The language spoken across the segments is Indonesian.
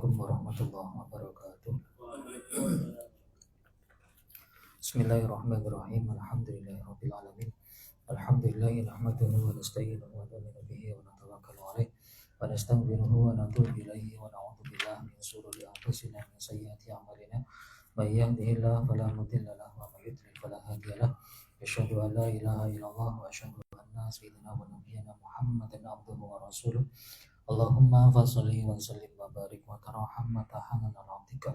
Assalamualaikum warahmatullahi wabarakatuh. Bismillahirrahmanirrahim. Alhamdulillahirabbil alamin. Alhamdulillahi nahmaduhu wa nasta'inuhu wa nu'minu bihi wa natawakkalu 'alaihi wa nastaghfiruhu wa natubu ilaihi wa na'udzu billahi min shururi anfusina wa min sayyiati a'malina. May yahdihillahu fala mudilla lahu wa may yudlil fala hadiya lahu. Asyhadu an la ilaha illallah wa asyhadu anna sayyidina wa nabiyyana Muhammadan abduhu wa rasuluh. Allahumma fasholli wa sallim wa barik wa tarham wa tahanan ala abdika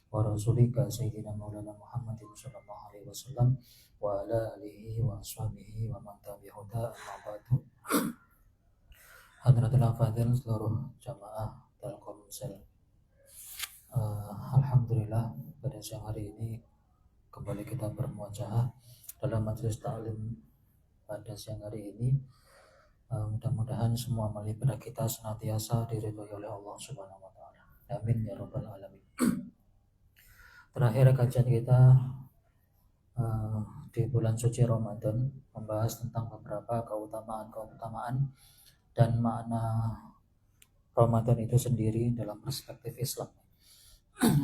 wa rasulika sayyidina maulana Muhammadin sallallahu alaihi wasallam wa ala alihi wa ashabihi wa man tabi'ahu amma ba'du. Hadratul Fadil, seluruh jamaah Telkomsel. Alhamdulillah pada siang hari ini kembali kita bermuajahah dalam majelis ta'lim pada siang hari ini. Mudah-mudahan semua amal ibadah kita senantiasa diridhoi oleh Allah Subhanahu wa taala. Amin ya rabbal alamin. Terakhir kajian kita di bulan suci Ramadan membahas tentang beberapa keutamaan dan makna Ramadan itu sendiri dalam perspektif Islam.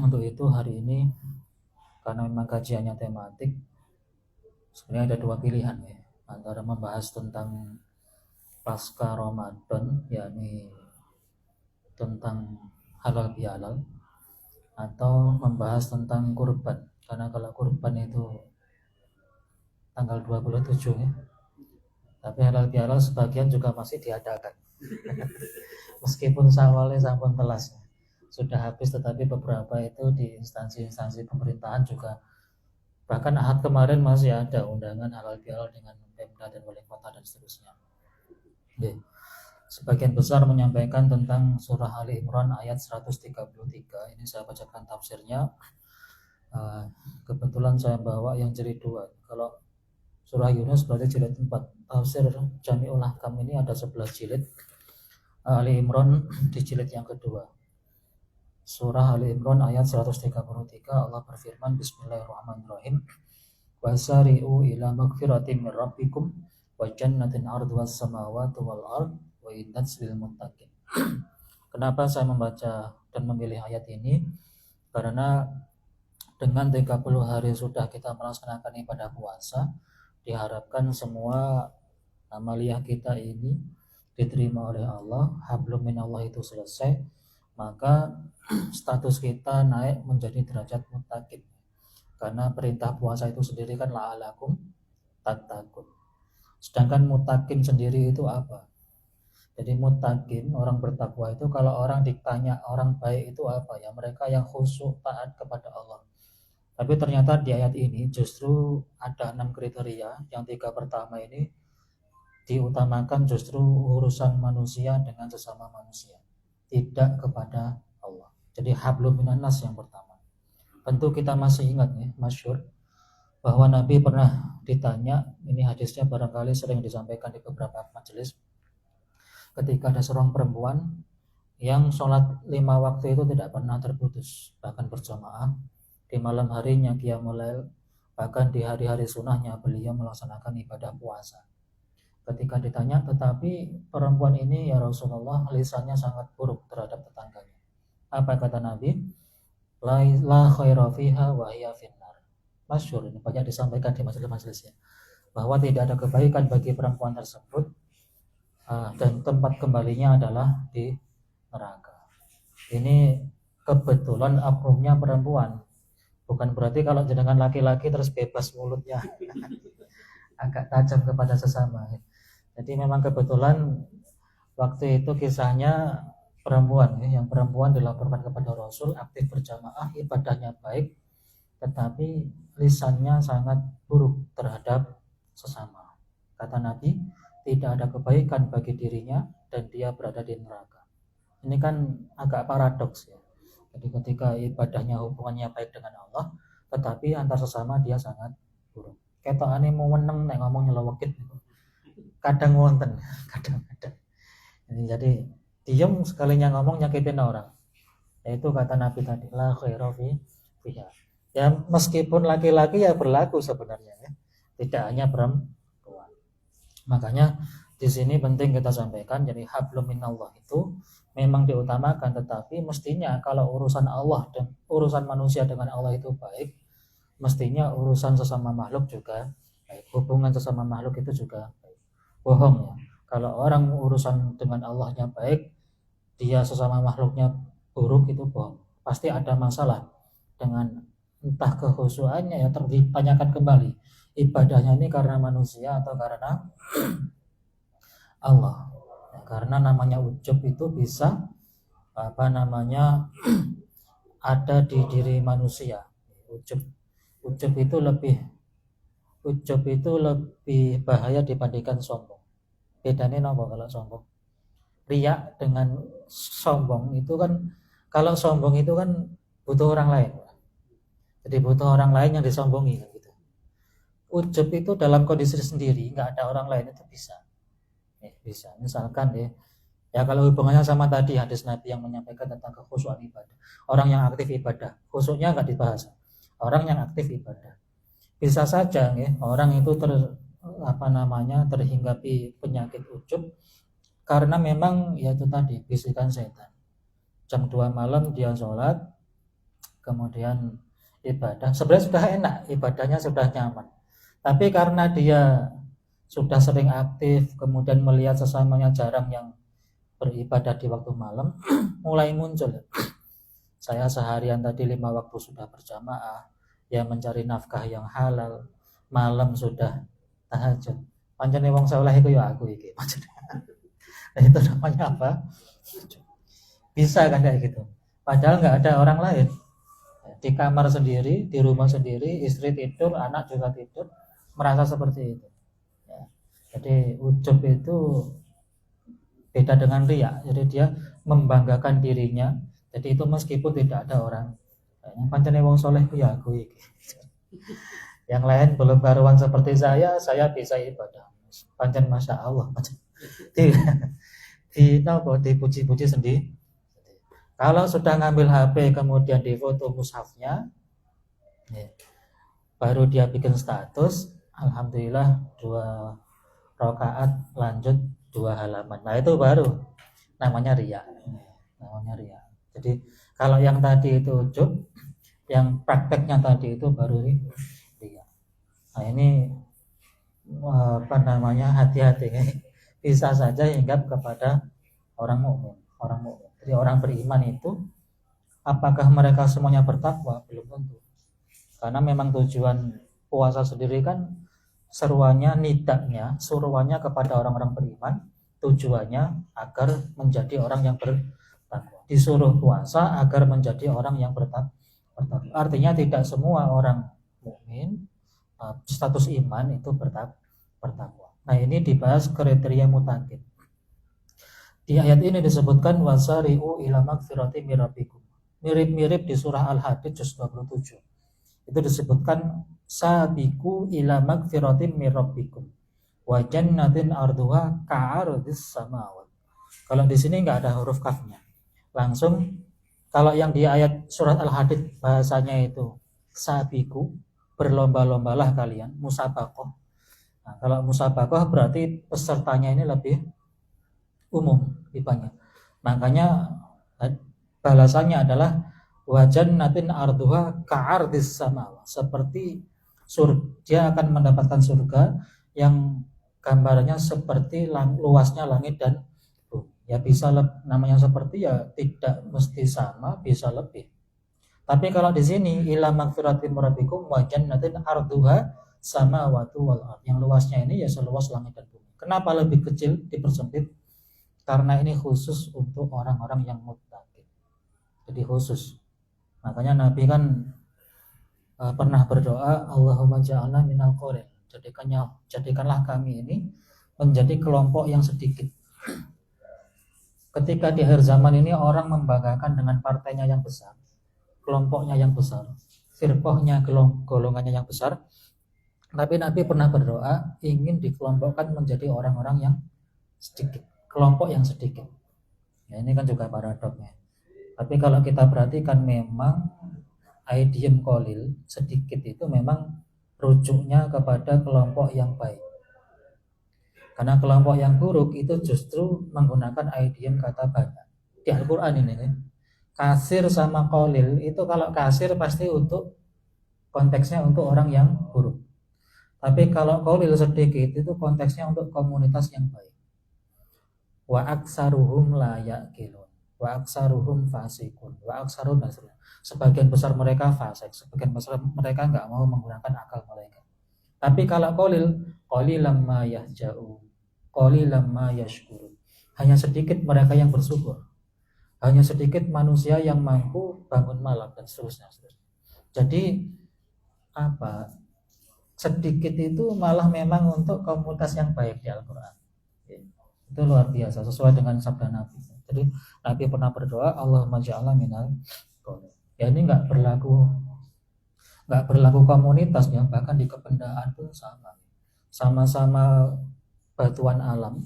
Untuk itu hari ini karena memang kajiannya tematik, sebenarnya ada dua pilihan ya, antara membahas tentang pasca Ramadan, yakni tentang halal bihalal, atau membahas tentang kurban. Karena kalau kurban itu tanggal 27 ya, tapi halal bihalal sebagian juga masih diadakan. Meskipun Syawalnya sampun telas sudah habis, tetapi beberapa itu di instansi-instansi pemerintahan juga, bahkan Ahad kemarin masih ada undangan halal bihalal dengan Pemda dan Wali Kota dan seterusnya. Sebagian besar menyampaikan tentang surah Ali Imran ayat 133. Ini saya bacakan tafsirnya. Kebetulan saya bawa yang jilid 2. Kalau surah Yunus berarti jilid 4. Tafsir Jami'ul Ahkam ini ada 11 jilid. Ali Imran di jilid yang kedua. Surah Ali Imran ayat 133, Allah berfirman, Bismillahirrahmanirrahim. Wasari'u ila magfiratin min rabbikum wa jannatin arduhas samawati wal ard wa iddats lil muttaqin. Kenapa saya membaca dan memilih ayat ini? Karena dengan 30 hari sudah kita melaksanakan ibadah puasa, diharapkan semua amaliyah kita ini diterima oleh Allah, hablum minallah itu selesai, maka status kita naik menjadi derajat muttaqin. Karena perintah puasa itu sendiri kan la'alakum tattaqun. Sedangkan muttaqin sendiri itu apa? Jadi muttaqin, orang bertakwa itu, kalau orang ditanya orang baik itu apa ya, mereka yang khusyuk taat kepada Allah. Tapi ternyata di ayat ini justru ada 6 kriteria. Yang 3 pertama ini diutamakan justru urusan manusia dengan sesama manusia, tidak kepada Allah. Jadi hablum minan nas yang pertama. Tentu kita masih ingat ya, masyhur bahwa Nabi pernah ditanya, ini hadisnya barangkali sering disampaikan di beberapa majelis, ketika ada seorang perempuan yang sholat 5 waktu itu tidak pernah terputus, bahkan berjamaah, di malam harinya qiyamul lail, bahkan di hari-hari sunnahnya beliau melaksanakan ibadah puasa. Ketika ditanya, tetapi perempuan ini ya Rasulullah lisannya sangat buruk terhadap tetangganya. Apa kata Nabi? La khaira fiha wa hiya finnar. Masyhur, ini banyak disampaikan di majelis-majelis ya, bahwa tidak ada kebaikan bagi perempuan tersebut, dan tempat kembalinya adalah di neraka. Ini kebetulan akrumnya perempuan, bukan berarti kalau jenengan laki-laki terus bebas mulutnya agak tajam kepada sesama. Jadi memang kebetulan waktu itu kisahnya perempuan ya, yang perempuan dilaporkan kepada Rasul, aktif berjamaah, ibadahnya baik, tetapi lisannya sangat buruk terhadap sesama. Kata Nabi, tidak ada kebaikan bagi dirinya dan dia berada di neraka. Ini kan agak paradoks ya. Jadi ketika ibadahnya hubungannya baik dengan Allah, tetapi antar sesama dia sangat buruk. Ketokane mau meneng nek ngomong nyelewekit gitu. Kadang wonten, kadang-kadang. Jadi diam sekalinya ngomong nyakitin orang. Yaitu kata Nabi tadi, la khaira fiha. Ya meskipun laki-laki ya berlaku sebenarnya ya. Tidak hanya perempuan. Makanya di sini penting kita sampaikan, jadi hablum minallah itu memang diutamakan, tetapi mestinya kalau urusan Allah dan urusan manusia dengan Allah itu baik, mestinya urusan sesama makhluk juga baik, hubungan sesama makhluk itu juga baik. Bohong ya kalau orang urusan dengan Allahnya baik, dia sesama makhluknya buruk, itu bohong. Pasti ada masalah dengan entah kehusuannya ya, ditanyakan kembali ibadahnya ini karena manusia atau karena Allah. Ya, karena namanya ujub itu bisa ada di diri manusia. Ujub itu lebih bahaya dibandingkan sombong. Bedanya apa kalau sombong? Riya dengan sombong itu kan, kalau sombong itu kan butuh orang lain. Jadi butuh orang lain yang disombongi gitu. Ujub itu dalam kondisi sendiri, nggak ada orang lain, itu bisa. Bisa. Misalkan ya kalau hubungannya sama tadi hadis Nabi yang menyampaikan tentang kekhusyuan ibadah. Orang yang aktif ibadah, khusyuknya nggak dibahas. Orang yang aktif ibadah. Bisa saja orang itu terhinggapi penyakit ujub karena memang ya itu tadi bisikan setan. Jam 2 malam dia sholat, kemudian ibadah. Sebenarnya sudah enak, ibadahnya sudah nyaman. Tapi karena dia sudah sering aktif, kemudian melihat sesamanya jarang yang beribadah di waktu malam, mulai muncul. Saya seharian tadi 5 waktu sudah berjamaah, ya mencari nafkah yang halal, malam sudah tahajud. Pancene wong saleh iku ya aku iki. Nah, itu namanya apa? Bisa kan kayak gitu. Padahal nggak ada orang lain. Di kamar sendiri, di rumah sendiri, istri tidur, anak juga tidur, merasa seperti itu. Ya. Jadi ujub itu beda dengan riya. Jadi dia membanggakan dirinya. Jadi itu meskipun tidak ada orang. Yang pancene wong soleh ya aku iki. Yang lain belum baruan seperti saya bisa ibadah. Pancen masya Allah. Dipuji-puji sendiri. Kalau sudah ngambil HP kemudian difoto mushafnya, baru dia bikin status, alhamdulillah 2 rakaat lanjut 2 halaman. Nah itu baru namanya riya. Jadi kalau yang tadi itu ujub, yang prakteknya tadi itu baru riya. Nah ini hati-hati, bisa saja hinggap kepada orang mukmin. Jadi orang beriman itu apakah mereka semuanya bertakwa? Belum tentu. Karena memang tujuan puasa sendiri kan suruhannya kepada orang-orang beriman, tujuannya agar menjadi orang yang bertakwa. Disuruh puasa agar menjadi orang yang bertakwa. Artinya tidak semua orang mukmin status iman itu bertakwa. Nah ini dibahas kriteria mutaqin. Di ayat ini disebutkan wasari'u ila magfirati mir rabbikum. Mirip-mirip di surah Al-Hadid juz 27. Itu disebutkan sabiqu ila magfirati mir rabbikum wa jannatin arduha ka'ardis samawat. Kalau di sini enggak ada huruf kafnya. Langsung kalau yang di ayat surat Al-Hadid bahasanya itu sabiqu, berlomba-lombalah kalian, musabaqah. Nah, kalau musabaqah berarti pesertanya ini lebih umum ibanya. Makanya balasannya adalah wajannatin arduha ka'ardis sama, seperti dia akan mendapatkan surga yang gambarnya seperti luasnya langit dan bumi. Ya bisa namanya seperti, ya tidak mesti sama, bisa lebih. Tapi kalau di sini ila magfiratin rabbikum wajannatin arduha samawati wal ardh, yang luasnya ini ya seluas langit dan bumi. Kenapa lebih kecil dipersempit? Karena ini khusus untuk orang-orang yang muttaqin. Jadi khusus. Makanya Nabi kan pernah berdoa, Allahumma ja'alna minal qalil. Jadikanlah kami ini menjadi kelompok yang sedikit. Ketika di akhir zaman ini orang membanggakan dengan partainya yang besar, kelompoknya yang besar, firqahnya, golongannya yang besar. Tapi Nabi pernah berdoa ingin dikelompokkan menjadi orang-orang yang sedikit, kelompok yang sedikit. Ya, ini kan juga paradoksnya. Tapi kalau kita perhatikan memang aidiyum qalil, sedikit itu memang rujuknya kepada kelompok yang baik. Karena kelompok yang buruk itu justru menggunakan idiom kata banyak. Di Al-Quran ini kan, kasir sama qalil itu kalau kasir pasti untuk konteksnya untuk orang yang buruk. Tapi kalau qalil sedikit itu konteksnya untuk komunitas yang baik. Wa aksaruhum la yaqilun, wa aksaruhum fasikun, wa aksaruhum nasrun. Sebagian besar mereka fasik, sebagian besar mereka nggak mau menggunakan akal mereka. Tapi kalau qalilam ma yahja'un, qalilam ma yashkurun. Hanya sedikit mereka yang bersyukur. Hanya sedikit manusia yang mampu bangun malam dan seterusnya. Jadi sedikit itu malah memang untuk komunitas yang baik di Al-Quran. Itu luar biasa, sesuai dengan sabda Nabi. Jadi Nabi pernah berdoa, Allahumma ja'alna minal qaliil. Ya ini nggak berlaku komunitasnya, bahkan di kebendaan pun sama-sama batuan alam.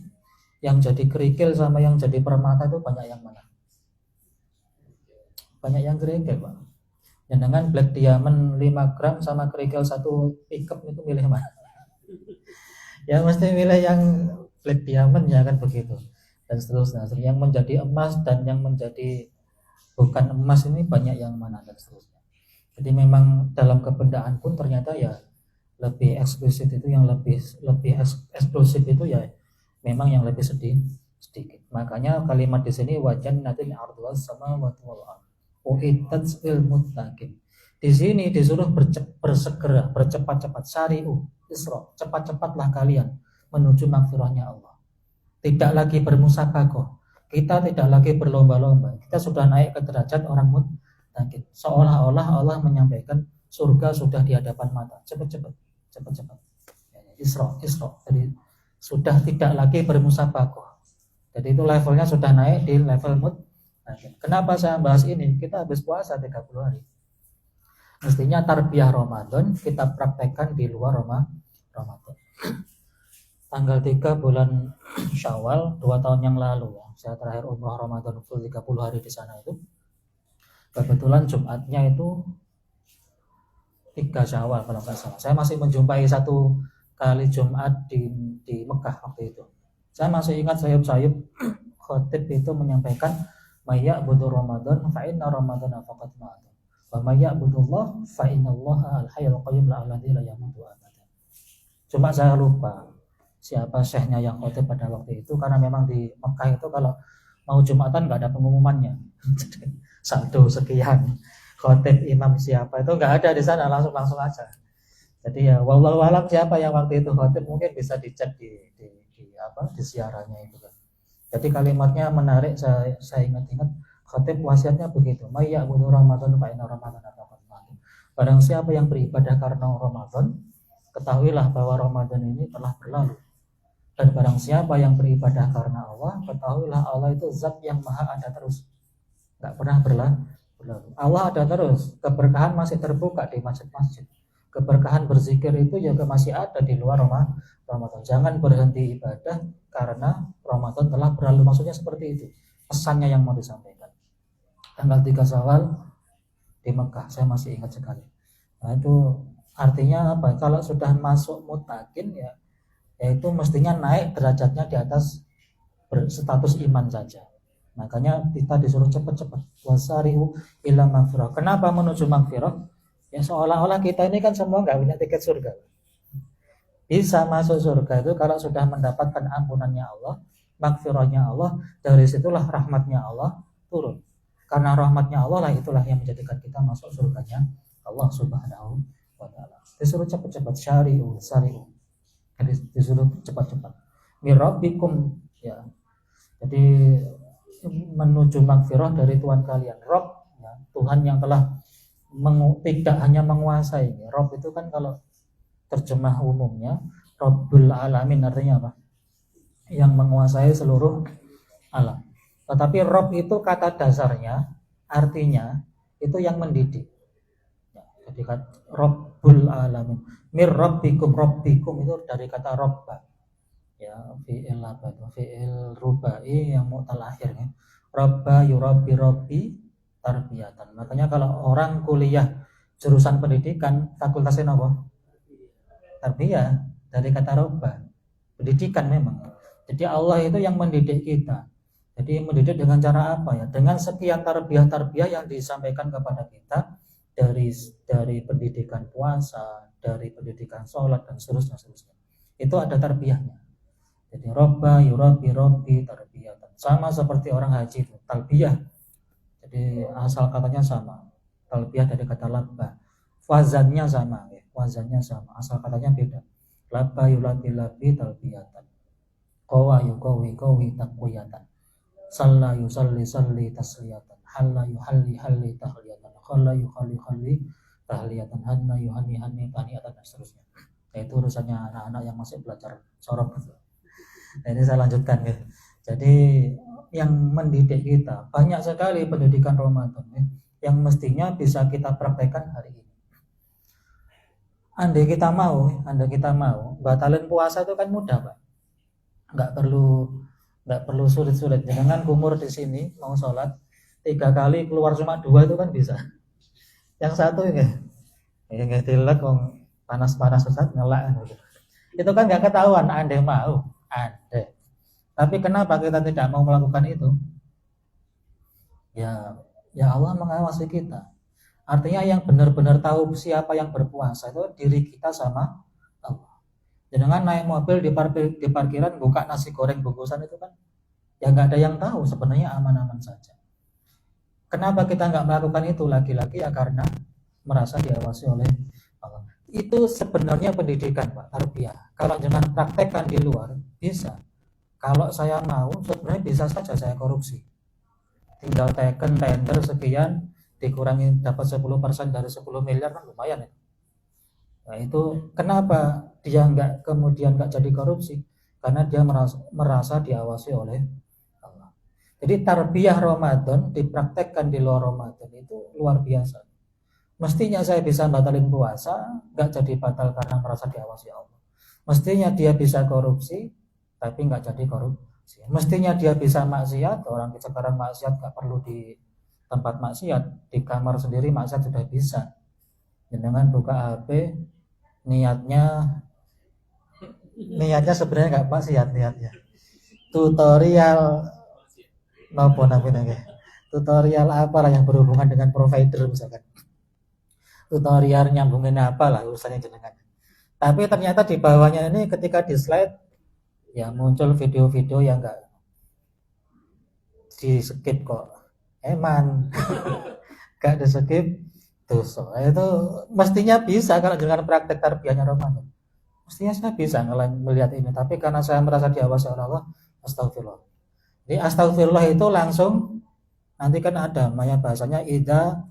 Yang jadi kerikil sama yang jadi permata itu banyak yang mana? Banyak yang kerikil, Pak. Ya dengan black diamond 5 gram sama kerikil 1 pickup itu milih mana? Ya mesti milih yang black diamond ya kan begitu. Dan seterusnya. Yang menjadi emas dan yang menjadi bukan emas ini banyak yang mana dan seterusnya. Jadi memang dalam kebendaan pun ternyata ya lebih eksplisit itu yang lebih eksplosif itu ya memang yang lebih sedikit. Makanya kalimat di sini wajan natin ardwas sama wal uiddat lil muttaqin. Di sini disuruh bersegera, bercepat-cepat, sari'u isra, cepat-cepatlah kalian menuju magfirahnya Allah. Tidak lagi bermusabaqah. Kita tidak lagi berlomba-lomba. Kita sudah naik ke derajat orang muttaqin. Seolah-olah Allah menyampaikan surga sudah di hadapan mata. Cepat-cepat. Isra. Jadi sudah tidak lagi bermusabaqah. Jadi itu levelnya sudah naik di level muttaqin. Kenapa saya bahas ini? Kita habis puasa 30 hari. Mestinya tarbiyah Ramadan kita praktekkan di luar Ramadan. Tanggal 3 bulan Syawal 2 tahun yang lalu ya, saya terakhir umrah Ramadan full 30 hari di sana itu. Kebetulan Jumatnya itu 3 Syawal kalau nggak salah. Saya masih menjumpai 1 kali Jumat di Mekah waktu itu. Saya masih ingat sayup-sayup khotib itu menyampaikan maya'budu Ramadan fa inna Ramadana faqad ma'at. Wa maya'budullah fa innallaha al-hayyul qayyum la alladzi la yamutu abadan. Cuma saya lupa siapa syekhnya yang khotib pada waktu itu karena memang di Mekah itu kalau mau Jumatan nggak ada pengumumannya. Satu sekian khotib imam siapa itu nggak ada di sana, langsung aja. Jadi ya wallahu alam siapa yang waktu itu khotib mungkin bisa dicek di siarannya itu kan. Jadi kalimatnya menarik, saya ingat-ingat khotib wasiatnya begitu. Maya'budu Ramadan fa inna Ramadana faqad ma'at. Barang siapa yang beribadah karena Ramadan, ketahuilah bahwa Ramadan ini telah berlalu. Dan barang siapa yang beribadah karena Allah, ketahuilah Allah itu zat yang maha ada terus, nggak pernah berlalu. Allah ada terus, keberkahan masih terbuka di masjid-masjid. Keberkahan berzikir itu juga masih ada di luar Ramadan. Jangan berhenti ibadah karena Ramadan telah berlalu. Maksudnya seperti itu pesannya yang mau disampaikan. Tanggal 3 Syawal di Mekah, saya masih ingat sekali. Nah itu artinya apa? Kalau sudah masuk muttaqin ya yaitu mestinya naik derajatnya di atas status iman saja. Makanya kita disuruh cepat-cepat wasari'u ila magfirah. Kenapa menuju magfirah? Ya seolah-olah kita ini kan semua nggak punya tiket surga. Bisa masuk surga itu kalau sudah mendapatkan ampunannya Allah, magfirahnya Allah, dari situlah rahmatnya Allah turun. Karena rahmatnya Allah lah itulah yang menjadikan kita masuk surganya Allah Subhanahu wa ta'ala. Disuruh cepat-cepat sari'u. Jadi disuruh cepat-cepat. Mirabbikum ya. Jadi menuju magfirah dari Tuhan kalian. Rabb ya, Tuhan yang telah tidak hanya menguasai. Rabb itu kan kalau terjemah umumnya Rabbul Alamin artinya apa? Yang menguasai seluruh alam. Tetapi Rabb itu kata dasarnya artinya itu yang mendidik. Ya, jadi Rabbul Alamin. Mir Rabbikum itu dari kata Rabba. Ya, fi'il apa itu? Fi'il rubai yang mu'tal akhir ya. Rabba yurabbi tarbiyatan. Makanya kalau orang kuliah jurusan pendidikan fakultasnya apa? Tarbiyah dari kata robba. pendidikan memang. Jadi Allah itu yang mendidik kita. Jadi mendidik dengan cara apa ya? Dengan sekian tarbiyah yang disampaikan kepada kita dari pendidikan puasa, dari pendidikan sholat dan seterusnya. Itu ada tarbiyahnya. Jadi robba yurabbi tarbiyatan. Sama seperti orang haji itu, talbiyah. Jadi asal katanya sama. Talbiyah dari kata labba. Wazannya sama, ya. Wazannya sama. Asal katanya beda. Labba yulabbi talbiyatan. Qawa yuqawi taqwiyatan. Salla yusalli tasliyatan. Halla yuhalli tahliyatan. Khalla yukhalli tahliyatan. Hanna yuhanni tahiyatan dan seterusnya. Itu urusannya anak-anak yang masih belajar sorok. Nah, ini saya lanjutkan ya. Jadi yang mendidik kita banyak sekali pendidikan Ramadan ya, yang mestinya bisa kita praktekkan hari ini. Andai kita mau batalin puasa itu kan mudah, Pak. Nggak perlu sulit-sulit. Jangan kumur di sini mau sholat 3 kali keluar cuma 2 itu kan bisa. Yang satu ya nggak tilak panas-panas Ustaz ngelak gitu. Itu kan nggak ketahuan andai mau. Andai. Tapi kenapa kita tidak mau melakukan itu? Ya Allah mengawasi kita. Artinya yang benar-benar tahu siapa yang berpuasa itu diri kita sama Allah. Jangan naik mobil di parkiran buka nasi goreng bungkusan itu kan ya nggak ada yang tahu, sebenarnya aman-aman saja. Kenapa kita nggak melakukan itu? Lagi-lagi ya karena merasa diawasi oleh Allah. Itu sebenarnya pendidikan, Pak, tarbiyah. Kalau jangan praktekkan di luar bisa. Kalau saya mau sebenarnya bisa saja saya korupsi. Tinggal tender sekian dikurangi dapat 10% dari 10 miliar kan lumayan ya. Nah itu kenapa dia kemudian nggak jadi korupsi? Karena dia merasa diawasi oleh Allah. Jadi tarbiyah Ramadan dipraktekkan di luar Ramadan itu luar biasa. Mestinya saya bisa batalin puasa, nggak jadi batal karena merasa diawasi Allah. Mestinya dia bisa korupsi, tapi nggak jadi korupsi. Mestinya dia bisa maksiat, orang sekarang maksiat nggak perlu di tempat maksiat, di kamar sendiri maksiat sudah bisa. Dengan buka HP, niatnya sebenarnya nggak maksiat niatnya. Tutorial tutorial apalah yang berhubungan dengan provider misalkan. Tutorial nyambungin apalah urusannya jenengan. Tapi ternyata di bawahnya ini ketika di slide ya muncul video-video yang enggak di skip kok. Eman. Enggak di skip dosa. Itu mestinya bisa kalau dengan praktek tarbiyahnya Ramadan. Mestinya saya bisa melihat ini, tapi karena saya merasa diawasi oleh Allah, astagfirullah. Jadi astagfirullah itu langsung nanti kan ada namanya bahasanya idza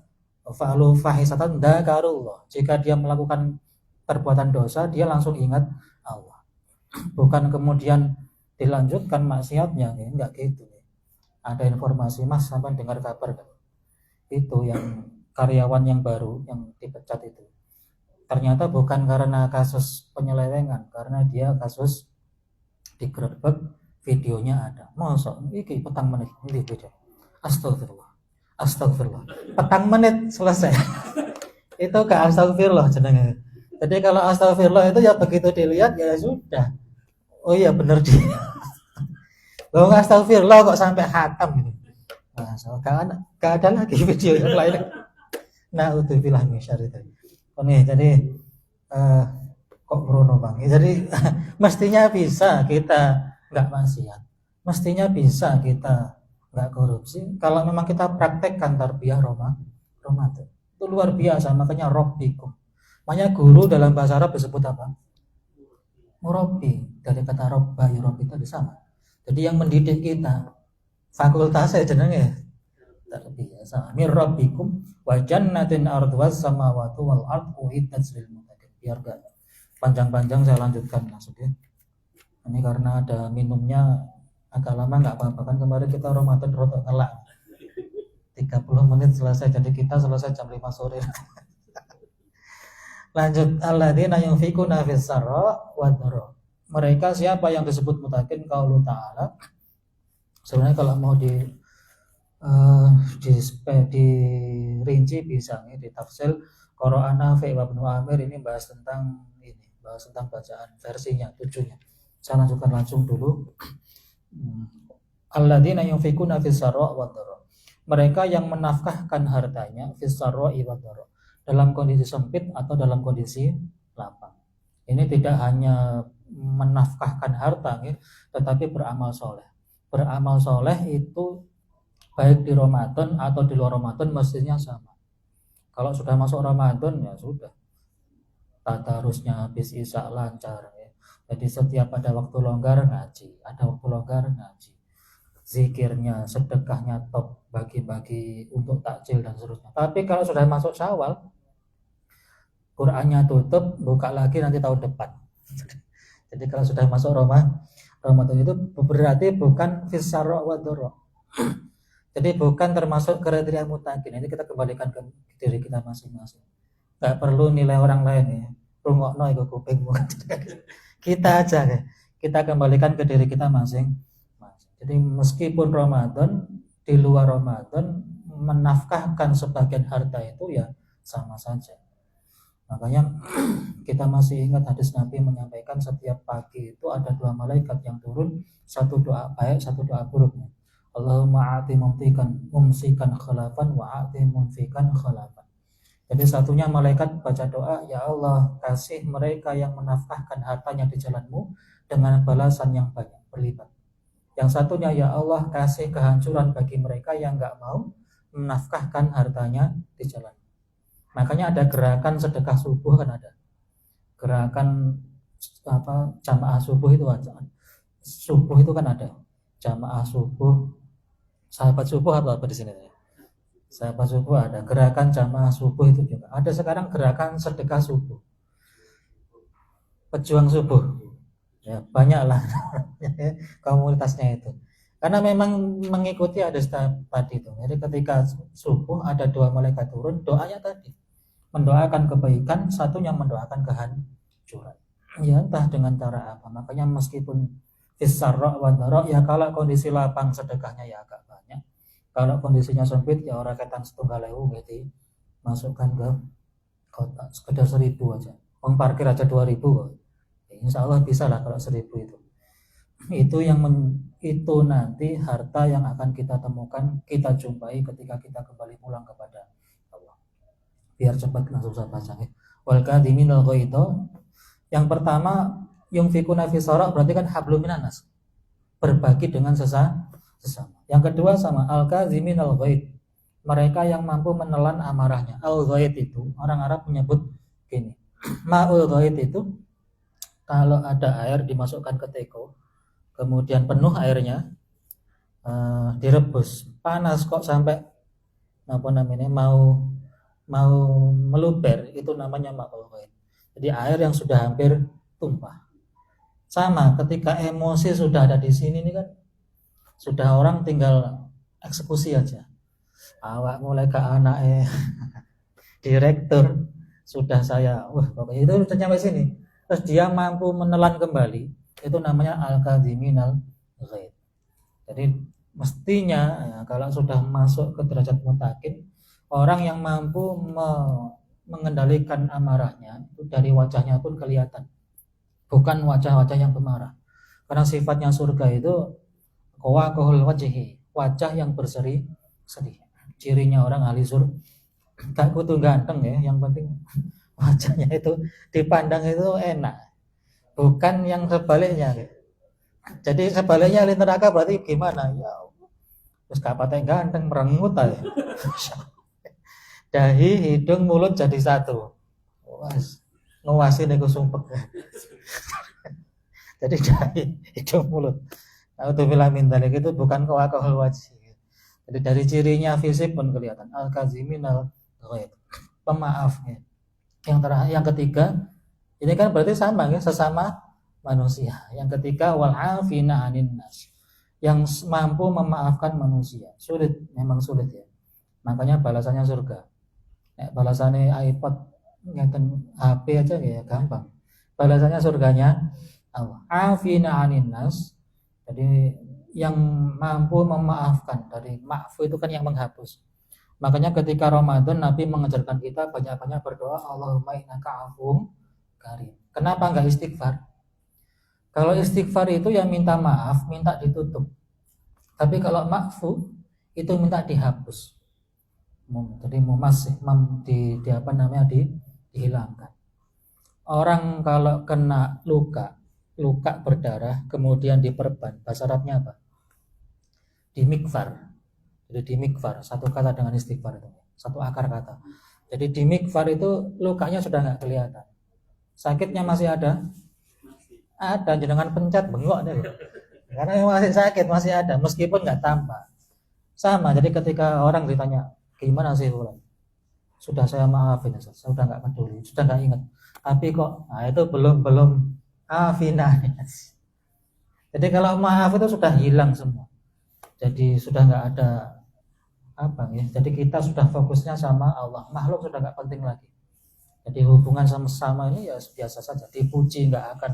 fa'alu fahisatan dzakarullah. Jika dia melakukan perbuatan dosa, dia langsung ingat Allah. Bukan kemudian dilanjutkan maksiatnya, enggak gitu. Ada informasi Mas sampai dengar kabar kan? Itu yang karyawan yang baru yang dipecat itu. Ternyata bukan karena kasus penyelewengan, karena dia kasus digerebek, videonya ada. Mosok iki petang menit ini video. Astagfirullah. Petang menit selesai. Itu ke astagfirullah jenenge. Jadi kalau astagfirullah itu ya begitu dilihat ya sudah. Oh iya benar dia. Loh astagfirullah kok sampai khatam gitu. Nah, gak ada lagi video yang lain. Na'udzubillah min syarri dzalik. Oke, jadi kok Bruno Bang. Jadi mestinya bisa kita enggak maksiat. Mestinya bisa kita enggak korupsi kalau memang kita praktekkan tarbiyah Ramadan. Itu luar biasa, makanya rabbikum. Makanya guru dalam bahasa Arab disebut apa? Murabbi, dari kata robba yurabbi itu sama. Jadi yang mendidik kita fakultasnya jenenge tarbiyah. Mir rabbikum wa jannatin arduwas samawati wal ardu uiddat lil muttaqin. Biar enggak panjang-panjang saya lanjutkan maksudnya. Ini karena ada minumnya agak lama enggak apa-apa kan kemarin kita Ramadan rotok ngelak. 30 menit selesai, jadi kita selesai jam 5 sore. Lanjut, alladzina yunfikuna fis sarra wad dharra. Mereka siapa yang disebut muttaqin? Qaulu ta'ala. Sebenarnya kalau mau dirinci bisa nih di tafsir Qur'an Nafi' wa Ibnu Amir ini bahas tentang bacaan versinya 7-nya. Saya lanjutkan langsung dulu. Alladzina yunfikuna fis sarra wad dharra. Mereka yang menafkahkan hartanya fis sarra wad dharra, dalam kondisi sempit atau dalam kondisi lapang. Ini tidak hanya menafkahkan harta, tetapi beramal soleh. Beramal soleh itu baik di Ramadan atau di luar Ramadan mestinya sama. Kalau sudah masuk Ramadan ya sudah, tadarusnya habis isya lancar ya. Jadi setiap ada waktu longgar ngaji, ada waktu longgar ngaji, zikirnya, sedekahnya top, bagi-bagi untuk takjil dan seterusnya. Tapi kalau sudah masuk Syawal, Qurannya tutup, buka lagi nanti tahun depan. Jadi kalau sudah masuk Ramadan itu berarti bukan fisarro wa doro. Jadi bukan termasuk kriteria mutakin. Ini kita kembalikan ke diri kita masing-masing. Gak perlu nilai orang lain ya. Rungokno iku kupingmu. Kita aja ya. Kita kembalikan ke diri kita masing-masing. Jadi meskipun Ramadan, di luar Ramadan menafkahkan sebagian harta itu ya sama saja. Makanya kita masih ingat hadis Nabi menyampaikan setiap pagi itu ada 2 malaikat yang turun, satu doa baik, satu doa buruk. Allahumma a'ti mumsikan khalafan wa a'ti munfikan khalafan. Jadi satunya malaikat baca doa, ya Allah kasih mereka yang menafkahkan hartanya di jalanmu dengan balasan yang banyak, berlipat. Yang satunya, ya Allah kasih kehancuran bagi mereka yang enggak mau menafkahkan hartanya di jalan. Makanya ada gerakan sedekah subuh, kan ada gerakan jamaah subuh itu aja. Subuh itu kan ada jamaah subuh, sahabat subuh apa di sini? Sahabat subuh ada, gerakan jamaah subuh itu juga ada. Sekarang gerakan sedekah subuh, pejuang subuh, ya banyaklah komunitasnya itu. Karena memang mengikuti ada tadi itu. Jadi ketika subuh ada 2 malaikat turun, doanya tadi mendoakan kebaikan, satunya mendoakan kehancuran. Ya entah dengan cara apa. Makanya meskipun fisarra wa dharra, ya kalau kondisi lapang sedekahnya ya agak banyak. Kalau kondisinya sempit ya orang ketan 1.000 gitu, masukkan ke kotak sekedar 1.000 aja. Parkir aja 2.000 kok. Insya Allah bisa lah kalau 1.000 itu. Itu nanti harta yang akan kita temukan, kita jumpai ketika kita kembali pulang kepada Allah. Biar cepat langsung saya baca. Wal kadhiminal ghaidha. Yang pertama yunfikuna fi sarra, berarti kan hablum minan nas, berbagi dengan sesama. Yang kedua sama al kadhiminal ghaid, mereka yang mampu menelan amarahnya. Al ghaid itu orang Arab menyebut gini, ma'ul ghaid itu kalau ada air dimasukkan ke teko, kemudian penuh airnya, direbus, panas kok sampai mau meluber, itu namanya ma'ul ghaid. Jadi air yang sudah hampir tumpah. Sama ketika emosi sudah ada di sini, ini kan sudah orang tinggal eksekusi aja. Awak mulai ke anak direktur sudah saya, pokoknya itu sudah sampai sini. Terus dia mampu menelan kembali, itu namanya al-kadhiminal ghaid. Jadi mestinya ya, kalau sudah masuk ke derajat mutakin, orang yang mampu mengendalikan amarahnya itu dari wajahnya pun kelihatan, bukan wajah-wajah yang pemarah. Karena sifatnya surga itu qawaqahul wajhi, wajah yang berseri-seri. Cirinya orang ahli surga gak butuh ganteng ya, yang penting wajahnya itu dipandang itu enak, bukan yang sebaliknya. Jadi sebaliknya ahli neraka berarti gimana ya, terus kapatnya ganteng merengut aja. Dahi, hidung, mulut jadi satu. Nguasin itu sumpek. Jadi dahi, hidung, mulut. Naudzubillah min dzalik, itu bukan qawaqahul wajhi. Jadi dari cirinya fisik pun kelihatan. Al-kaziminal ghaid, pemaafnya. Yang ketiga, ini kan berarti sama ya, sesama manusia. Yang ketiga, wal afina 'anin nas, yang mampu memaafkan manusia. Sulit, memang sulit ya. Makanya balasannya surga. Balasannya iPod, HP aja ya gampang. Balasannya surganya Allah. Afina 'anin nas. Jadi yang mampu memaafkan, dari ma'fu itu kan yang menghapus. Makanya ketika Ramadan Nabi mengajarkan kita banyak-banyak berdoa, Allahumma innaka 'afuwwun karim. Kenapa enggak istighfar? Kalau istighfar itu yang minta maaf, minta ditutup. Tapi kalau ma'fu itu minta dihapus. Jadi dihilangkan. Orang kalau kena luka berdarah kemudian diperban, bahasa Arabnya apa? Dimikfar. Jadi dimikfar, satu kata dengan istighfar itu, satu akar kata. Jadi dimikfar itu lukanya sudah nggak kelihatan. Sakitnya masih ada? Ada, jenengan pencet bengok deh. Karena masih sakit, masih ada, meskipun nggak tampak. Sama, jadi ketika orang ditanya, gimana sih Fulan? Sudah saya maafin, sudah nggak peduli, sudah nggak ingat. Tapi kok, nah itu belum afina. Jadi kalau maaf itu sudah hilang semua. Jadi sudah nggak ada apa ya. Jadi kita sudah fokusnya sama Allah. Makhluk sudah nggak penting lagi. Jadi hubungan sama ini ya biasa saja. Dipuji nggak akan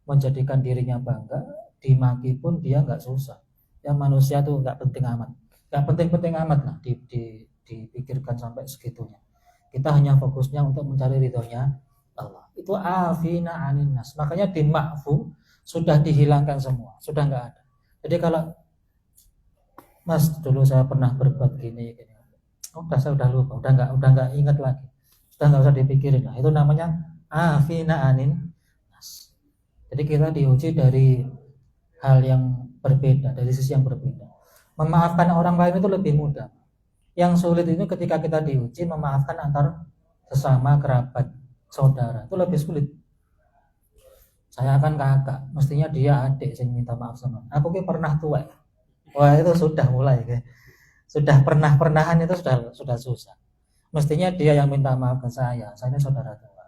menjadikan dirinya bangga, dimaki pun dia nggak susah. Ya manusia tuh nggak penting amat, nggak penting-penting amat lah dipikirkan sampai segitunya. Kita hanya fokusnya untuk mencari ridhonya Allah. Itu afina anin nas. Makanya di ma'fu sudah dihilangkan semua, sudah nggak ada. Jadi kalau Mas dulu saya pernah berbuat gini, saya udah lupa, udah nggak ingat lagi, sudah nggak usah dipikirin lah. Itu namanya afina anin nas. Jadi kita diuji dari hal yang berbeda, dari sisi yang berbeda. Memaafkan orang lain itu lebih mudah. Yang sulit itu ketika kita diuji memaafkan antar sesama kerabat, saudara, itu lebih sulit. Saya kan kakak, mestinya dia adik yang minta maaf sama aku. Pernah tua ya. Wah itu sudah mulai, sudah pernah-pernahan itu sudah susah. Mestinya dia yang minta maaf ke saya ini saudara tua.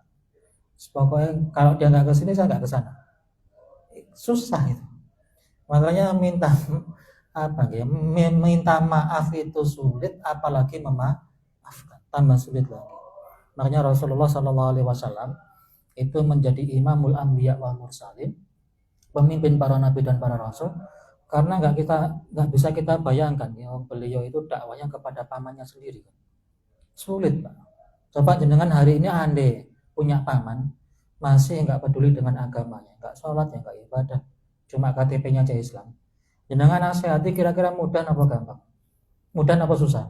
Pokoknya kalau dia nggak kesini saya nggak kesana. Susah itu. Makanya minta maaf itu sulit, apalagi memaafkan tambah sulit lagi. Makanya Rasulullah SAW itu menjadi imamul anbiya wal mursalin, pemimpin para nabi dan para rasul, karena nggak bisa kita bayangkan ya, beliau itu dakwanya kepada pamannya sendiri. Sulit Pak. Coba jenengan hari ini andai punya paman masih nggak peduli dengan agamanya, nggak sholat ya, nggak ibadah, cuma KTP-nya aja Islam. Jenengan nasihati kira-kira mudah apa gampang? Mudah apa susah?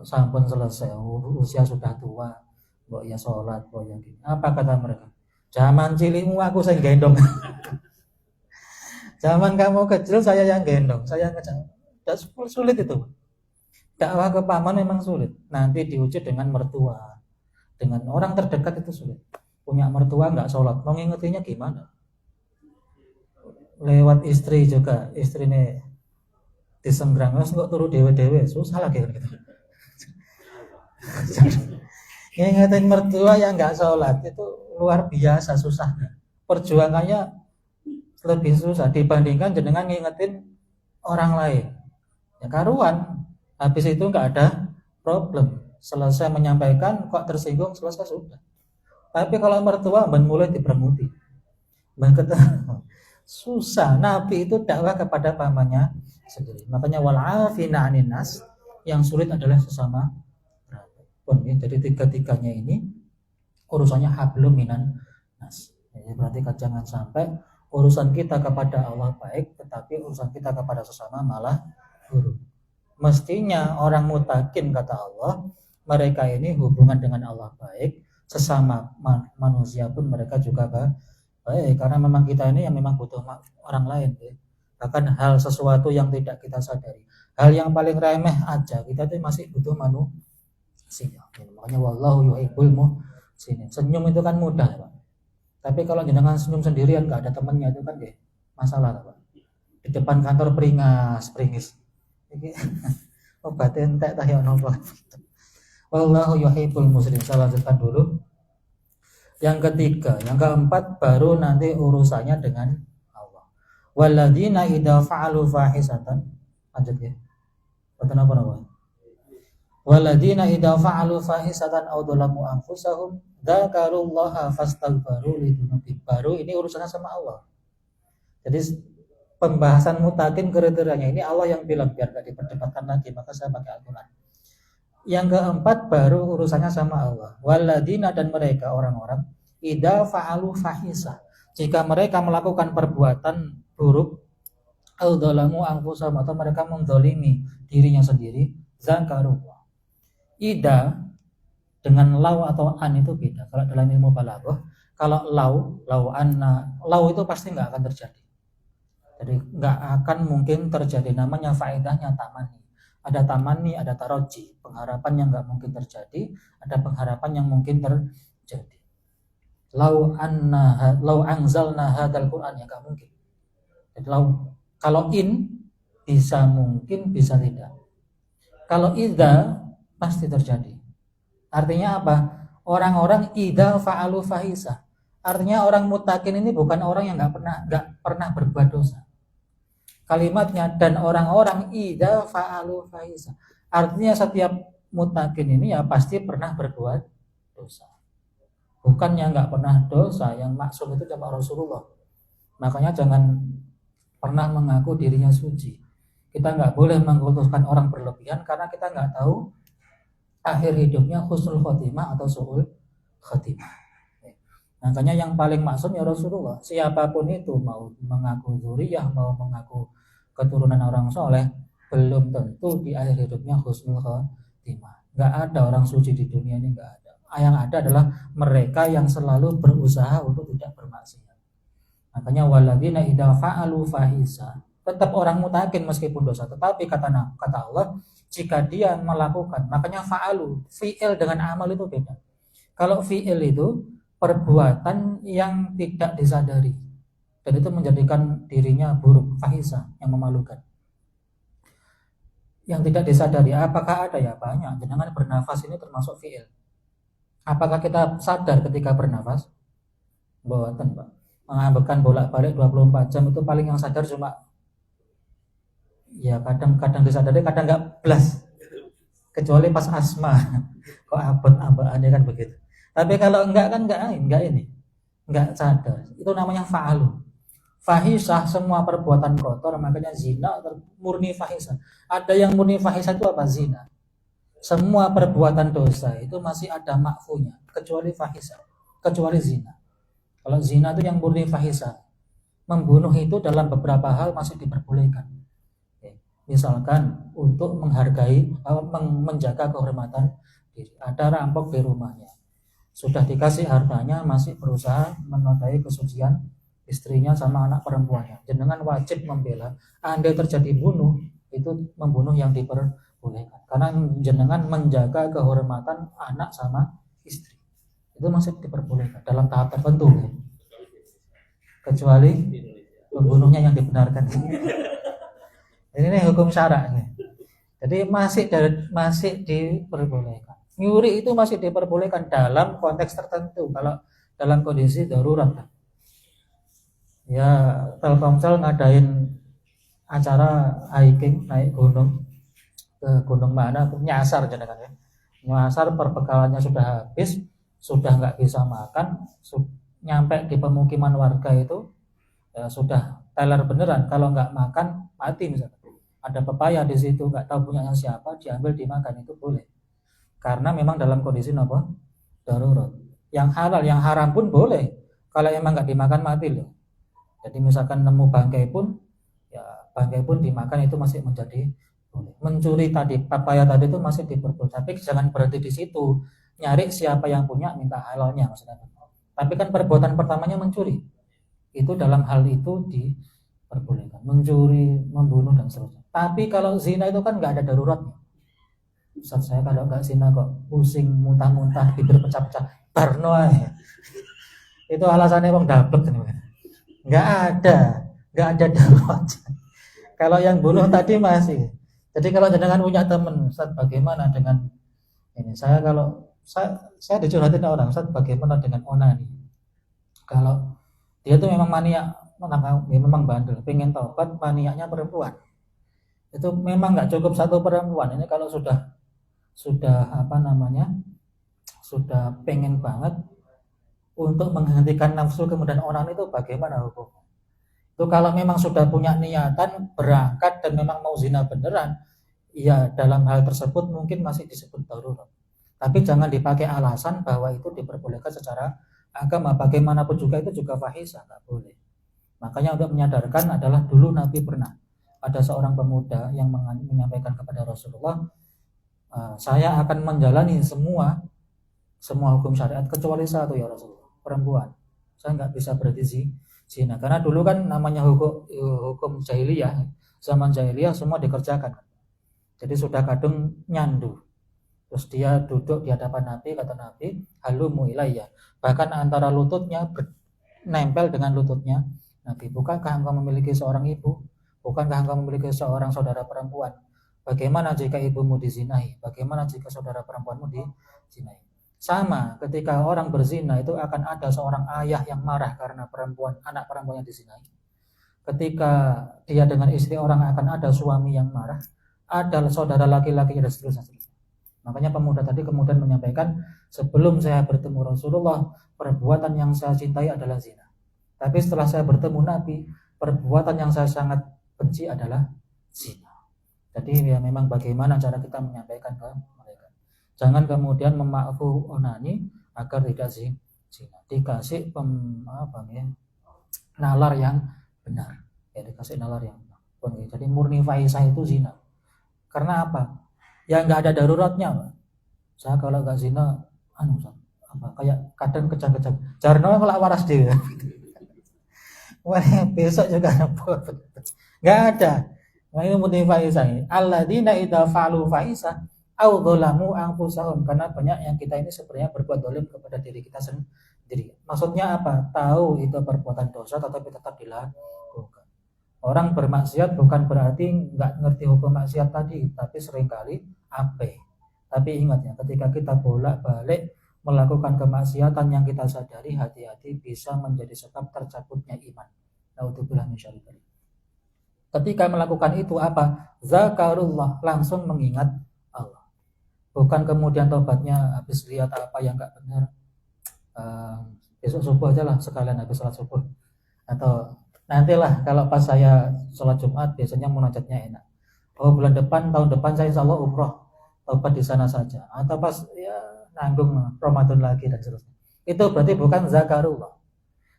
Sampun selesai, usia sudah tua, mbok ya sholat, mbok ya gini. Apa kata mereka? Zaman cilimu aku yang gendong. Zaman kamu kecil saya yang gendong, saya ngejak. Sulit itu. Dakwah ke paman memang sulit. Nanti diuji dengan mertua, dengan orang terdekat itu sulit. Punya mertua nggak sholat, mau ngingetinya gimana? Lewat istri juga, istrinya disenggrang, nggak turu dewe-dewe, susah lagi kan gitu. Ngingetin mertua yang nggak sholat itu luar biasa susahnya. Perjuangannya lebih susah dibandingkan jenengan ngingetin orang lain. Ya karuan, habis itu nggak ada problem. Selesai menyampaikan kok tersinggung, selesai sudah. Tapi kalau mertua mulai dibermuti, susah. Nabi itu dakwah kepada pamannya sendiri. Makanya wal'afina anin nas, yang sulit adalah sesama kerabat. Jadi tiga-tiganya ini urusannya hablum minan nas. Jadi berarti jangan sampai urusan kita kepada Allah baik, tetapi urusan kita kepada sesama malah buruk. Mestinya orang mutakin kata Allah, mereka ini hubungan dengan Allah baik, sesama manusia pun mereka juga baik, karena memang kita ini yang memang butuh orang lain ya. Bahkan hal sesuatu yang tidak kita sadari, hal yang paling remeh aja kita itu masih butuh manusia. Makanya wallahu yuhibbul muhsinin. Senyum itu kan mudah Pak. Tapi kalau jenengan senyum sendirian nggak ada temannya itu kan ya masalah Pak. Di depan kantor peringis. Iki obat entek tah ya napa. Wallahu yuhibbul muhsinin. Saya lanjutkan dulu. Yang ketiga, yang keempat baru nanti urusannya dengan Allah. Walladzina idza fa'alu fahisatan, lanjut ya. Betul apa? Walladzina idza fa'alu fahisatan aw dzalamu anfusahum dzakarullaha fastaghfiru lidzunubihim. Baru ini urusannya sama Allah. Jadi pembahasan mutakin kriterianya ini Allah yang bilang biar enggak diperdebatkan lagi, maka saya pakai Al-Qur'an. Yang keempat baru urusannya sama Allah. Walladzina, dan mereka orang-orang idza fa'alu fahisah, jika mereka melakukan perbuatan buruk, au dzalamu anfusahum, atau mereka menzalimi dirinya sendiri, zakarullah. Ida dengan lau atau an itu beda. Kalau dalam ilmu balaghah, kalau lau anna, lau itu pasti nggak akan terjadi. Jadi nggak akan mungkin terjadi, namanya faedahnya tamani. Ada tamani, ada taroji, pengharapan yang nggak mungkin terjadi, ada pengharapan yang mungkin terjadi. Lau anzalna hadzal Qur'an, ya nggak mungkin. Jadi kalau in bisa mungkin, bisa tidak. Kalau idza pasti terjadi. Artinya apa? Orang-orang idza fa'alu fahisa. Artinya orang muttaqin ini bukan orang yang nggak pernah berbuat dosa. Kalimatnya dan orang-orang idza fa'alu fahisa. Artinya setiap muttaqin ini ya pasti pernah berbuat dosa. Bukan yang nggak pernah dosa, yang maksum itu cuma Rasulullah. Makanya jangan pernah mengaku dirinya suci. Kita nggak boleh mengkultuskan orang berlebihan karena kita nggak tahu akhir hidupnya husnul khotimah atau su'ul khotimah. Makanya yang paling maksum ya Rasulullah. Siapapun itu, mau mengaku dzurriyyah, mau mengaku keturunan orang soleh, belum tentu di akhir hidupnya husnul khotimah. Nggak ada orang suci di dunia ini, nggak ada. Yang ada adalah mereka yang selalu berusaha untuk tidak bermaksiat. Makanya waladina idza fa'alu fahisa, tetap orang mutakin meskipun dosa, tetapi kata Allah, jika dia melakukan, makanya fa'alu, fi'il dengan amal itu beda. Kalau fi'il itu perbuatan yang tidak disadari, dan itu menjadikan dirinya buruk, fahisa, yang memalukan. Yang tidak disadari, apakah ada? Ya banyak. Jangan bernafas ini termasuk fi'il. Apakah kita sadar ketika bernafas? Boten, Pak. Mengambilkan bolak-balik 24 jam itu paling yang sadar cuma ya kadang disadari, kadang nggak belas, kecuali pas asma. Kok abot-abotannya kan begitu. Tapi kalau enggak kan enggak sadar. Itu namanya fa'alu. Fahisah, semua perbuatan kotor, makanya zina murni fahisah. Ada yang murni fahisah itu apa? Zina. Semua perbuatan dosa itu masih ada makfunya, kecuali fahisah, kecuali zina. Kalau zina itu yang murni fahisah. Membunuh itu dalam beberapa hal masih diperbolehkan. Misalkan untuk menghargai, menjaga kehormatan diri. Ada rampok di rumahnya, sudah dikasih hartanya, masih berusaha menodai kesucian istrinya sama anak perempuannya. Jenengan wajib membela. Andai terjadi bunuh, itu membunuh yang diperbolehkan. Karena jenengan menjaga kehormatan anak sama istri. Itu masih diperbolehkan dalam tahap tertentu. Kecuali pembunuhnya yang dibenarkan. Ini hukum syara. Jadi masih diperbolehkan. Nyuri itu masih diperbolehkan dalam konteks tertentu. Kalau dalam kondisi darurat, ya Telkomsel ngadain acara hiking, naik gunung, ke gunung mana, nyasar jenengan ya. Nyasar, perbekalannya sudah habis, sudah nggak bisa makan, nyampe di pemukiman warga itu ya sudah teler beneran, kalau nggak makan mati misalnya. Ada pepaya di situ, nggak tahu punyanya siapa, diambil dimakan, itu boleh. Karena memang dalam kondisi apa? Darurat. Yang halal, yang haram pun boleh. Kalau emang nggak dimakan mati loh. Jadi misalkan nemu bangkai pun, ya bangkai pun dimakan, itu masih menjadi boleh. Mencuri tadi, pepaya tadi itu masih diperbolehkan. Tapi jangan berhenti di situ. Nyari siapa yang punya, minta halalnya maksudnya. Tapi kan perbuatan pertamanya mencuri. Itu dalam hal itu diperbolehkan. Mencuri, membunuh dan seterusnya. Tapi kalau zina itu kan nggak ada daruratnya. Ustaz, saya kalau nggak zina kok pusing, muntah-muntah, bibir pecah-pecah, barno aja. Itu alasannya bang dablek. Nggak ada darurat. Kalau yang bunuh tadi masih. Jadi kalau jenengan punya teman, Ustaz, bagaimana dengan ini? Saya dicurhatin orang, Ustaz, bagaimana dengan onani? Kalau dia tuh memang maniak, memang bandel, pengen taubat, maniaknya perempuan. Itu memang nggak cukup satu perempuan. Ini kalau sudah sudah pengen banget untuk menghentikan nafsu kemudian onani, itu bagaimana hukumnya? Itu kalau memang sudah punya niatan berangkat dan memang mau zina beneran, ya dalam hal tersebut mungkin masih disebut darurat. Tapi jangan dipakai alasan bahwa itu diperbolehkan secara agama bagaimanapun juga itu juga fahisah, nggak boleh. Makanya untuk menyadarkan adalah dulu Nabi pernah ada seorang pemuda yang menyampaikan kepada Rasulullah, saya akan menjalani semua hukum syariat kecuali satu ya Rasulullah, perempuan. Saya nggak bisa berarti zina, karena dulu kan namanya hukum jahiliyah, zaman jahiliyah semua dikerjakan. Jadi sudah kadung nyandu, terus dia duduk di hadapan Nabi, kata Nabi, halumu ilayya, bahkan antara lututnya nempel dengan lututnya Nabi, bukankah engkau memiliki seorang ibu, bukankah engkau memiliki seorang saudara perempuan, bagaimana jika ibumu dizinahi, bagaimana jika saudara perempuanmu dizinahi. Sama ketika orang berzina itu akan ada seorang ayah yang marah karena anak perempuan yang dizinahi. Ketika dia dengan istri orang akan ada suami yang marah, ada saudara laki-laki dan seterusnya. Makanya pemuda tadi kemudian menyampaikan, sebelum saya bertemu Rasulullah, perbuatan yang saya cintai adalah zina. Tapi setelah saya bertemu Nabi, perbuatan yang saya sangat benci adalah zina. Jadi ya memang bagaimana cara kita menyampaikan ke mereka. Jangan kemudian memafu onani agar tidak zina. Dikasih nalar yang benar. Ya, dikasih nalar yang benar. Jadi murni fahisah itu zina. Karena apa? Ya nggak ada daruratnya, Pak. Saya kalau nggak zina, kayak kadang kejang-kejang. Jarno kalau waras dia. Wah, besok juga nggak ada. Nah, ini murni fahisah. Alladzina idza fa'alu fahisah aw dzalamu anfusahum, karena banyak yang kita ini sebenarnya berbuat zalim kepada diri kita sendiri. Maksudnya apa? Tahu itu perbuatan dosa tetapi tetap dilakukan. Orang bermaksiat bukan berarti nggak ngerti hukum maksiat tadi, tapi seringkali ape. Tapi ingat ya, ketika kita bolak-balik melakukan kemaksiatan yang kita sadari, hati-hati bisa menjadi sebab tercabutnya iman. Naudzubillah min syarri dzalik. Ketika melakukan itu apa? Zakarullah, langsung mengingat Allah. Bukan kemudian tobatnya habis lihat apa yang nggak benar, besok subuh aja lah sekalian habis sholat subuh, atau nantilah kalau pas saya sholat Jumat biasanya munajatnya enak. Oh bulan depan, tahun depan saya insya Allah umroh, tobat di sana saja. Atau pas ya nanggung Ramadan lagi dan seterusnya. Itu berarti bukan zakarullah.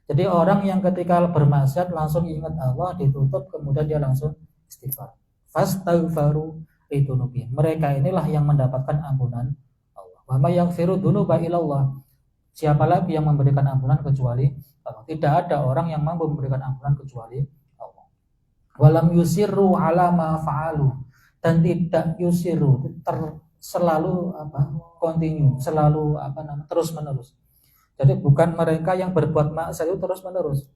Jadi orang yang ketika bermaksiat langsung ingat Allah, ditutup, kemudian dia langsung istighfar. Fastaghfaru lidunubi. Mereka inilah yang mendapatkan ampunan Allah. Wa may yaghfiru dzunuba illallah. Siapa lagi yang memberikan ampunan kecuali Allah? Tidak ada orang yang mampu memberikan ampunan kecuali Allah. Walam yusirru ala ma fa'alu, dan tidak yusiru selalu continue, selalu terus menerus. Jadi bukan mereka yang berbuat maksiat itu terus menerus.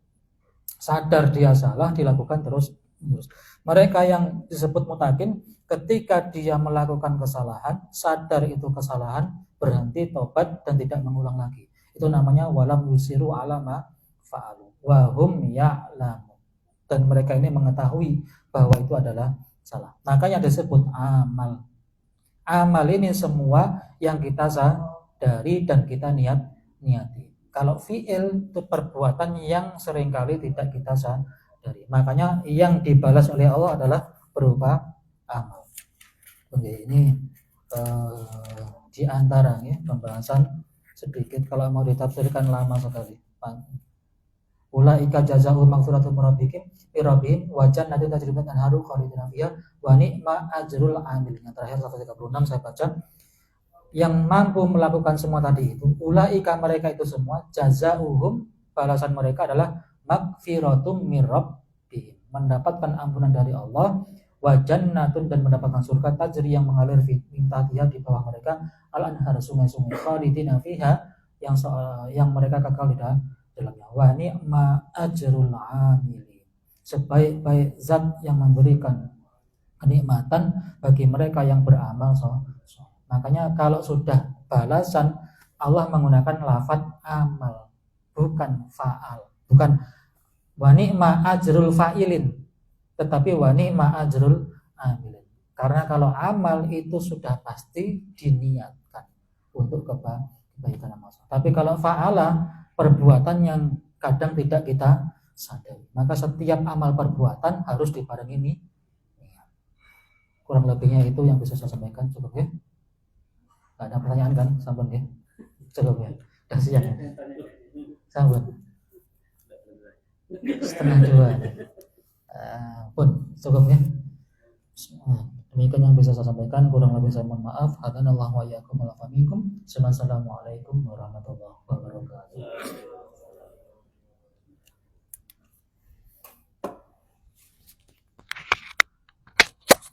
Sadar dia salah, dilakukan terus menerus. Mereka yang disebut mutakin, ketika dia melakukan kesalahan, sadar itu kesalahan, berhenti, tobat dan tidak mengulang lagi. Itu namanya walam yusiru ala ma fa'alu wa hum ya'lamun. Dan mereka ini mengetahui bahwa itu adalah salah. Makanya disebut amal. Amal ini semua yang kita sadari dan kita niati. Kalau fi'il itu perbuatan yang seringkali tidak kita sadari. Makanya yang dibalas oleh Allah adalah berupa amal. Oke, ini di antara ya, pembahasan sedikit, kalau mau ditafsirkan lama sekali. Ulaika jazaa'u maghfiratum rabbihim wa jannatin tajri min tahtiha al-anharu khalidina fiha wa ni'ma ajrul 'amilin. Yang terakhir 136 saya baca. Yang mampu melakukan semua tadi itu, ulaika mereka itu semua, jazaa'uhum balasan mereka adalah maghfiratum mir rabbihim, mendapatkan ampunan dari Allah, wa jannatun dan mendapatkan surga tajri yang mengalir min tahtiha di bawah mereka al-anhar, sungai-sungai, khalidina fiha yang mereka kekal di dalamnya. Wa ni'ma ajrul 'amilin, sebaik-baik zat yang memberikan kenikmatan bagi mereka yang beramal soleh. Makanya kalau sudah balasan, Allah menggunakan lafaz amal, bukan fa'al, bukan wa ni'ma ajrul fa'ilin, tetapi wa ni'ma ajrul amilin. Karena kalau amal itu sudah pasti diniatkan untuk kebaikan amal. Tapi kalau fa'ala, perbuatan yang kadang tidak kita sadari. Maka setiap amal perbuatan harus dibarengi niat. Kurang lebihnya itu yang bisa saya sampaikan. Cukup ya? Gak ada pertanyaan kan? Sampun ya? Cukup ya? Udah siang ya? Sahabat setengah dua. Pun cukup ya. Demikian yang bisa saya sampaikan, kurang lebih saya mohon maaf. Hadanallahu wa iyyakum wa la minkum. Assalamualaikum warahmatullahi wabarakatuh.